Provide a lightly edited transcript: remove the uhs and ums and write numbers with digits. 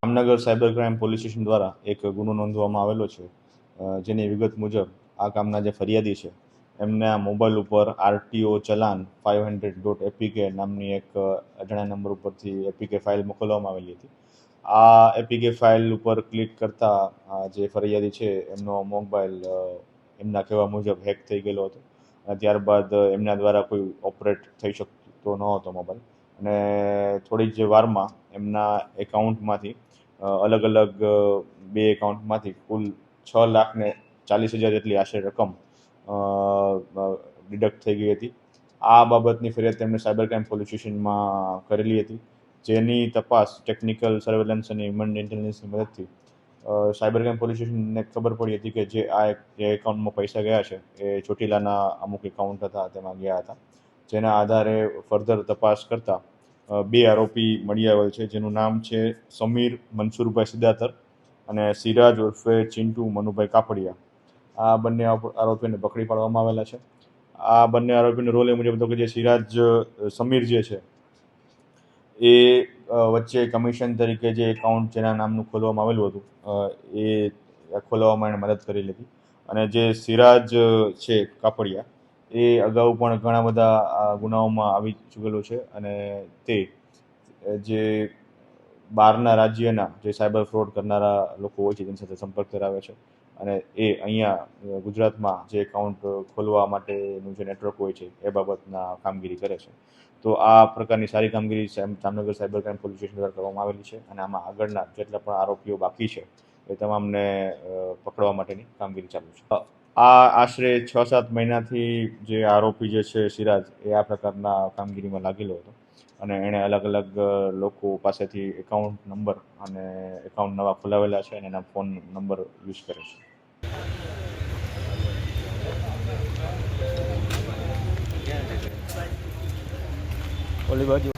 Jamnagar cyber crime police station દ્વારા એક ગુનો નોંધવામાં આવેલો છે, જેની વિગત મુજબ આ કામના જે ફરિયાદી છે એમના મોબાઈલ ઉપર RTO ચલાન 500.apk નામની એક અજાણ્યા નંબર ઉપરથી એપીકે ફાઇલ મોકલવામાં આવેલી હતી. આ એપીકે ફાઇલ ઉપર ક્લિક કરતા જે ફરિયાદી છે એમનો મોબાઈલ એમના કહેવા મુજબ હેક થઈ ગયેલો હતો. ત્યારબાદ એમના દ્વારા કોઈ ઓપરેટ થઈ શકતો ન હતો મોબાઈલ, અને થોડી જ વારમાં એમના એકાઉન્ટમાંથી અલગ અલગ બે એકાઉન્ટમાંથી કુલ 6,40,000 જેટલી આશરે રકમ ડિડક્ટ થઈ ગઈ હતી. આ બાબતની ફરિયાદ તેમણે સાયબર ક્રાઇમ પોલીસ સ્ટેશનમાં કરેલી હતી, જેની તપાસ ટેકનિકલ સર્વેલન્સ અને હ્યુમન ઇન્ટેલિજન્સની મદદથી સાયબર ક્રાઇમ પોલીસ સ્ટેશનને ખબર પડી હતી કે જે એકાઉન્ટમાં પૈસા ગયા છે એ ચોટીલાના અમુક એકાઉન્ટ હતા, તેમાં ગયા હતા. જેના આધારે ફર્ધર તપાસ કરતા બે આરોપી મળી આવેલ છે, જેનું નામ છે સમીર મનસુરભાઈ સિદ્ધાતર અને સિરાજ ઉર્ફે ચિંટુ મનુભાઈ કાપડિયા. આ બંને આરોપીને પકડી પાડવામાં આવેલા છે. આ બંને આરોપીનો રોલ એ મુજબ હતો કે જે સમીર જે છે એ વચ્ચે કમિશન તરીકે જે એકાઉન્ટ જેના નામનું ખોલવામાં આવેલું હતું એ ખોલવામાં એણે મદદ કરેલી હતી. અને જે સિરાજ છે કાપડિયા એ અગાઉ પણ ઘણા બધા ગુનાઓમાં આવી ચૂકેલો છે, અને તે જે બહારના રાજ્યના જે સાયબર ફ્રોડ કરનારા લોકો હોય છે તેની સાથે સંપર્ક ધરાવે છે, અને એ અહીંયા ગુજરાતમાં જે એકાઉન્ટ ખોલવા માટેનું જે નેટવર્ક હોય છે એ બાબતના કામગીરી કરે છે. તો આ પ્રકારની સારી કામગીરી Jamnagar cyber crime police station દ્વારા કરવામાં આવેલી છે, અને આમાં આગળના જેટલા પણ આરોપીઓ બાકી છે એ તમામને પકડવા માટેની કામગીરી ચાલુ છે. આ આશરે 6-7 મહિનાથી જે આરોપી જે છે સિરાજ એ આ પ્રકારના કામગીરીમાં લાગેલો હતો, અને એણે અલગ અલગ લોકો પાસેથી એકાઉન્ટ નંબર અને એકાઉન્ટ નવા ખોલાવેલા છે અને એના ફોન નંબર યુઝ કરે છે. ઓલી બાજુ